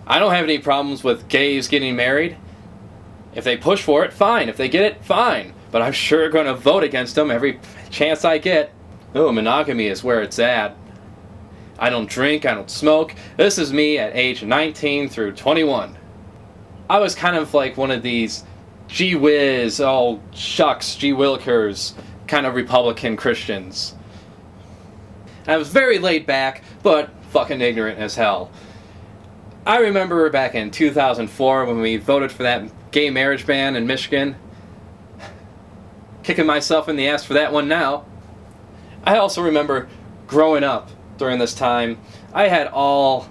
I don't have any problems with gays getting married. If they push for it, fine. If they get it, fine. But I'm sure going to vote against them every chance I get. Oh, monogamy is where it's at. I don't drink, I don't smoke. This is me at age 19 through 21. I was kind of like one of these gee whiz, oh shucks, gee willikers kind of Republican Christians. I was very laid back, but fucking ignorant as hell. I remember back in 2004 when we voted for that gay marriage ban in Michigan. Kicking myself in the ass for that one now. I also remember growing up during this time. I had all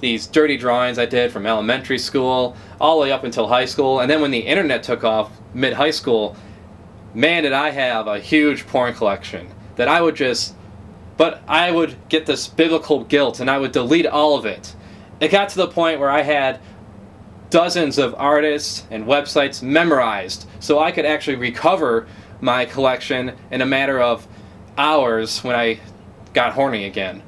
these dirty drawings I did from elementary school all the way up until high school, and then when the internet took off mid-high school, man, did I have a huge porn collection that I would but I would get this biblical guilt and I would delete all of it. It got to the point where I had dozens of artists and websites memorized so I could actually recover my collection in a matter of hours when I got horny again.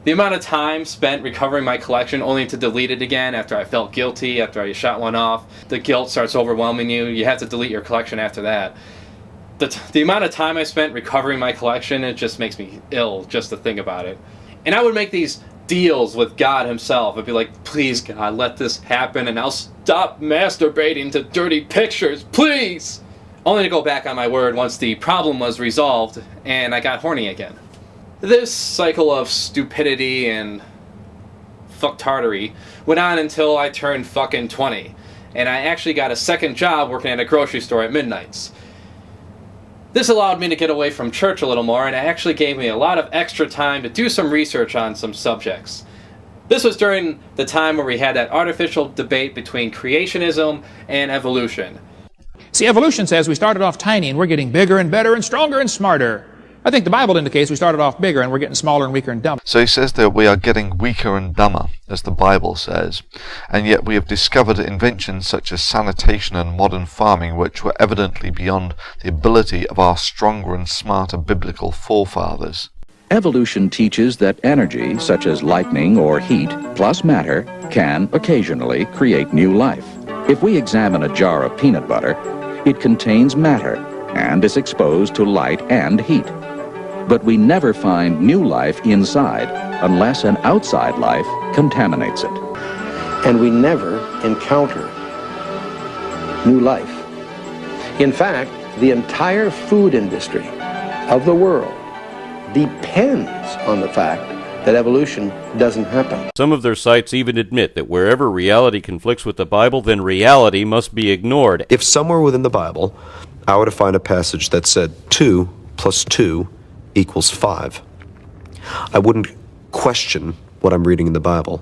The amount of time spent recovering my collection only to delete it again after I felt guilty, after I shot one off, the guilt starts overwhelming you. You have to delete your collection after that. The amount of time I spent recovering my collection, it just makes me ill just to think about it. And I would make these deals with God himself. I'd be like, please God, let this happen and I'll stop masturbating to dirty pictures, please! Only to go back on my word once the problem was resolved and I got horny again. This cycle of stupidity and fucktardery went on until I turned fucking 20. And I actually got a second job working at a grocery store at midnights. This allowed me to get away from church a little more, and it actually gave me a lot of extra time to do some research on some subjects. This was during the time where we had that artificial debate between creationism and evolution. See, evolution says we started off tiny and we're getting bigger and better and stronger and smarter. I think the Bible indicates we started off bigger and we're getting smaller and weaker and dumber. So he says that we are getting weaker and dumber, as the Bible says, and yet we have discovered inventions such as sanitation and modern farming which were evidently beyond the ability of our stronger and smarter biblical forefathers. Evolution teaches that energy, such as lightning or heat, plus matter, can occasionally create new life. If we examine a jar of peanut butter, it contains matter and is exposed to light and heat. But we never find new life inside unless an outside life contaminates it. And we never encounter new life. In fact, the entire food industry of the world depends on the fact that evolution doesn't happen. Some of their sites even admit that wherever reality conflicts with the Bible, then reality must be ignored. If somewhere within the Bible I were to find a passage that said 2 plus 2 equals 5, I wouldn't question what I'm reading in the Bible.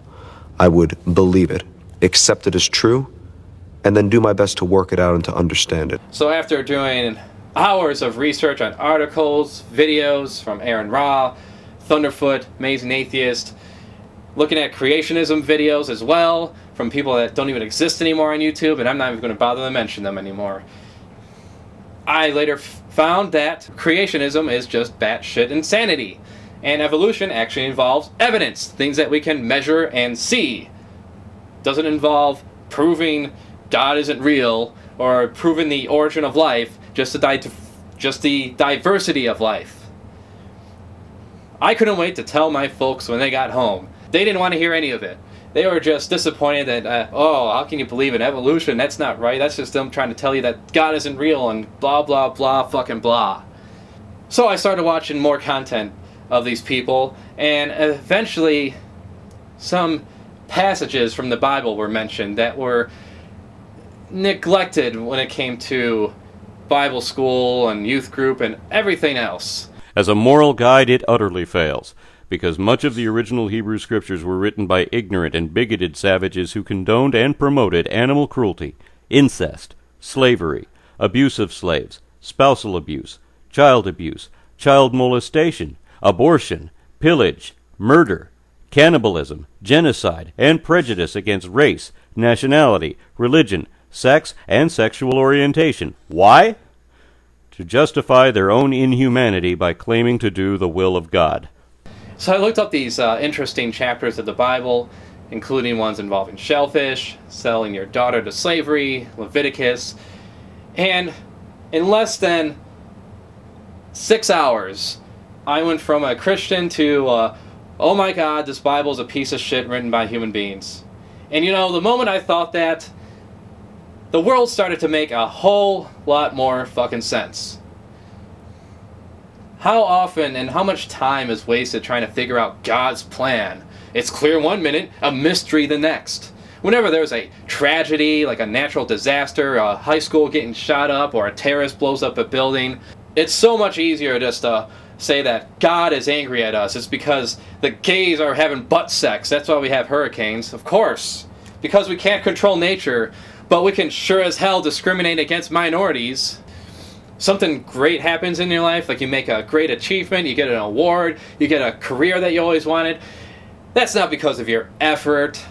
I would believe it, accept it as true, and then do my best to work it out and to understand it. So after doing hours of research on articles, videos from Aaron Ra, Thunderfoot, Amazing Atheist, looking at creationism videos as well from people that don't even exist anymore on YouTube, and I'm not even going to bother to mention them anymore. I later found that creationism is just batshit insanity, and evolution actually involves evidence, things that we can measure and see. Doesn't involve proving God isn't real or proving the origin of life, just the diversity of life. I couldn't wait to tell my folks when they got home. They didn't want to hear any of it. They were just disappointed that, how can you believe in evolution? That's not right. That's just them trying to tell you that God isn't real and blah, blah, blah, fucking blah. So I started watching more content of these people, and eventually some passages from the Bible were mentioned that were neglected when it came to Bible school and youth group and everything else. As a moral guide, it utterly fails, because much of the original Hebrew scriptures were written by ignorant and bigoted savages who condoned and promoted animal cruelty, incest, slavery, abuse of slaves, spousal abuse, child molestation, abortion, pillage, murder, cannibalism, genocide, and prejudice against race, nationality, religion, sex, and sexual orientation. Why? To justify their own inhumanity by claiming to do the will of God. So I looked up these interesting chapters of the Bible, including ones involving shellfish, selling your daughter to slavery, Leviticus, and in less than 6 hours, I went from a Christian to, oh my God, this Bible's a piece of shit written by human beings. And the moment I thought that, the world started to make a whole lot more fucking sense. How often and how much time is wasted trying to figure out God's plan? It's clear one minute, a mystery the next. Whenever there's a tragedy, like a natural disaster, a high school getting shot up, or a terrorist blows up a building, it's so much easier just to say that God is angry at us. It's because the gays are having butt sex. That's why we have hurricanes. Of course. Because we can't control nature, but we can sure as hell discriminate against minorities. Something great happens in your life, like you make a great achievement, you get an award, you get a career that you always wanted. That's not because of your effort.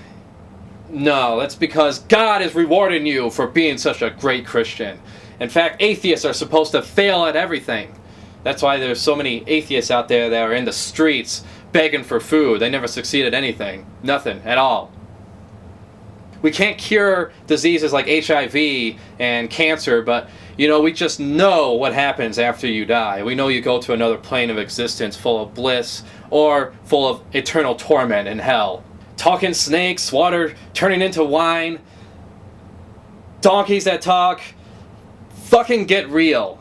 No, that's because God is rewarding you for being such a great Christian. In fact, atheists are supposed to fail at everything. That's why there's so many atheists out there that are in the streets begging for food. They never succeed at anything. Nothing at all. We can't cure diseases like HIV and cancer, but we just know what happens after you die. We know you go to another plane of existence full of bliss or full of eternal torment in hell. Talking snakes, water turning into wine, donkeys that talk. Fucking get real.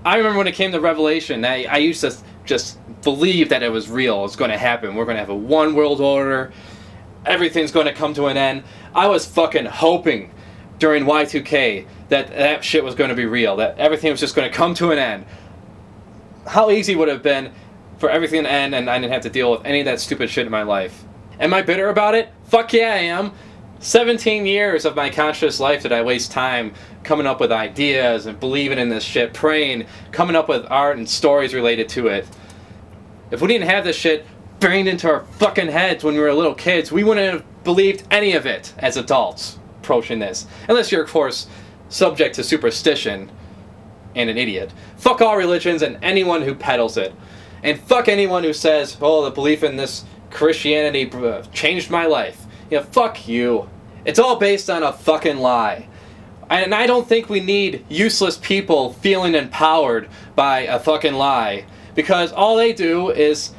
I remember when it came to Revelation, I used to just believe that it was real. It's going to happen. We're going to have a one world order. Everything's going to come to an end. I was fucking hoping during Y2K that shit was going to be real, that everything was just going to come to an end. How easy would it have been for everything to end and I didn't have to deal with any of that stupid shit in my life? Am I bitter about it? Fuck yeah, I am. 17 years of my conscious life that I waste time coming up with ideas and believing in this shit, praying, coming up with art and stories related to it. If we didn't have this shit banged into our fucking heads when we were little kids, we wouldn't have believed any of it as adults approaching this. Unless you're, of course, subject to superstition and an idiot. Fuck all religions and anyone who peddles it. And fuck anyone who says, oh, the belief in this Christianity changed my life. Fuck you. It's all based on a fucking lie. And I don't think we need useless people feeling empowered by a fucking lie. Because all they do is,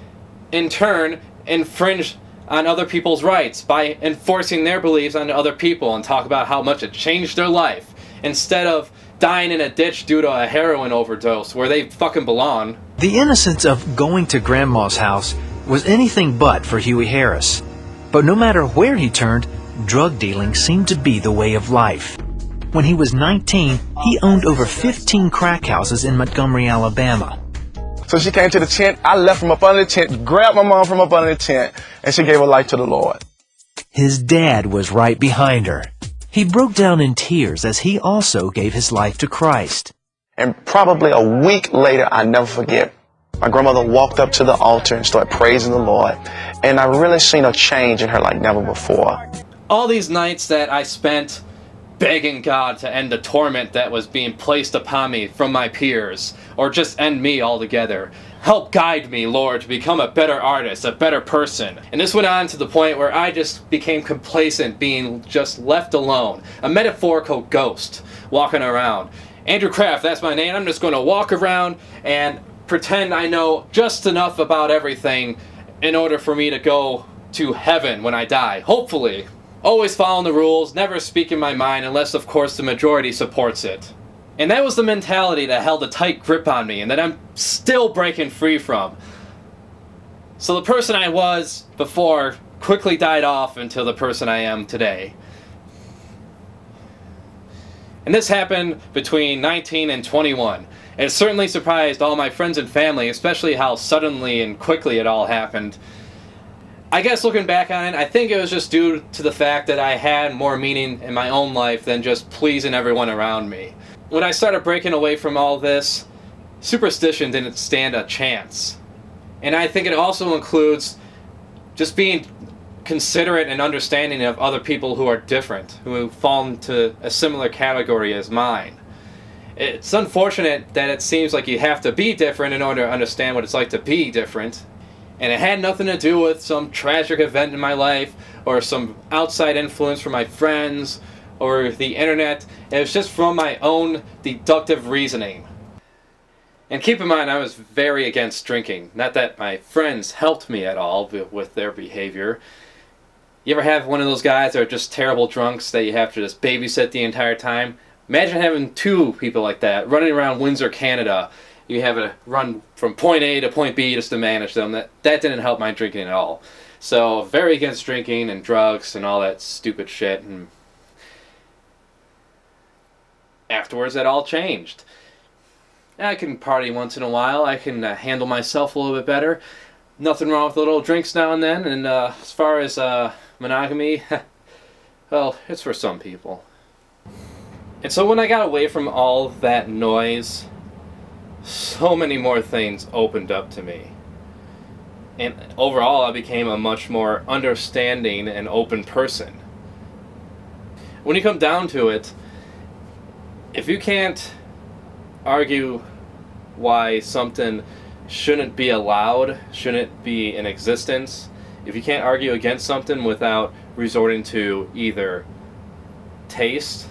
in turn, infringe on other people's rights by enforcing their beliefs on other people and talk about how much it changed their life. Instead of dying in a ditch due to a heroin overdose where they fucking belong. The innocence of going to Grandma's house was anything but for Huey Harris. But no matter where he turned, drug dealing seemed to be the way of life. When he was 19, he owned over 15 crack houses in Montgomery, Alabama. So she came to the tent, I left from up under the tent, grabbed my mom from up under the tent, and she gave her life to the Lord. His dad was right behind her. He broke down in tears as he also gave his life to Christ. And probably a week later, I never forget, my grandmother walked up to the altar and started praising the Lord. And I really seen a change in her like never before. All these nights that I spent begging God to end the torment that was being placed upon me from my peers, or just end me altogether. Help guide me, Lord, to become a better artist, a better person. And this went on to the point where I just became complacent, being just left alone. A metaphorical ghost walking around. Andrew Kraft, that's my name. I'm just going to walk around and pretend I know just enough about everything in order for me to go to heaven when I die. Hopefully. Always following the rules, never speaking my mind unless, of course, the majority supports it. And that was the mentality that held a tight grip on me and that I'm still breaking free from. So the person I was before quickly died off until the person I am today. And this happened between 19 and 21. And it certainly surprised all my friends and family, especially how suddenly and quickly it all happened. I guess looking back on it, I think it was just due to the fact that I had more meaning in my own life than just pleasing everyone around me. When I started breaking away from all this, superstition didn't stand a chance. And I think it also includes just being considerate and understanding of other people who are different, who fall into a similar category as mine. It's unfortunate that it seems like you have to be different in order to understand what it's like to be different. And it had nothing to do with some tragic event in my life or some outside influence from my friends or the internet. It was just from my own deductive reasoning. And keep in mind, I was very against drinking. Not that my friends helped me at all with their behavior. You ever have one of those guys that are just terrible drunks that you have to just babysit the entire time? Imagine having two people like that running around Windsor, Canada. You have to run from point A to point B just to manage them. That didn't help my drinking at all. So, very against drinking and drugs and all that stupid shit. And afterwards, that all changed. I can party once in a while. I can handle myself a little bit better. Nothing wrong with little drinks now and then. And as far as monogamy, well, it's for some people. And so when I got away from all that noise, so many more things opened up to me. And overall, I became a much more understanding and open person. When you come down to it, if you can't argue why something shouldn't be allowed, shouldn't be in existence, if you can't argue against something without resorting to either taste,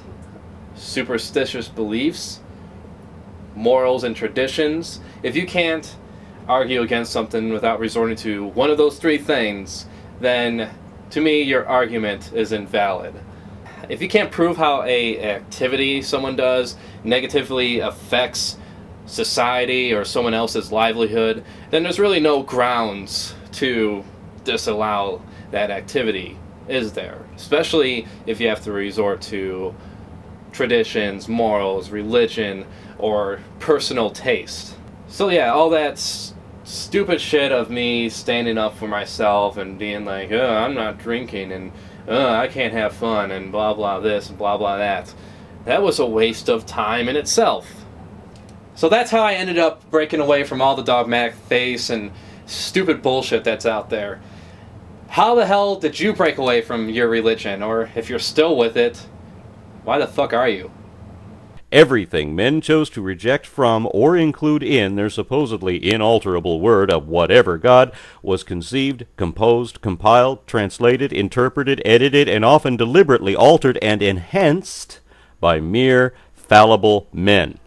superstitious beliefs, morals and traditions, if you can't argue against something without resorting to one of those three things, then to me your argument is invalid. If you can't prove how a activity someone does negatively affects society or someone else's livelihood, then there's really no grounds to disallow that activity, is there? Especially if you have to resort to traditions, morals, religion, or personal taste. So yeah, all that stupid shit of me standing up for myself and being like, oh, I'm not drinking, and I can't have fun, and blah blah this and blah blah that. That was a waste of time in itself. So that's how I ended up breaking away from all the dogmatic faiths and stupid bullshit that's out there. How the hell did you break away from your religion? Or if you're still with it, why the fuck are you? Everything men chose to reject from or include in their supposedly inalterable word of whatever God was conceived, composed, compiled, translated, interpreted, edited, and often deliberately altered and enhanced by mere fallible men.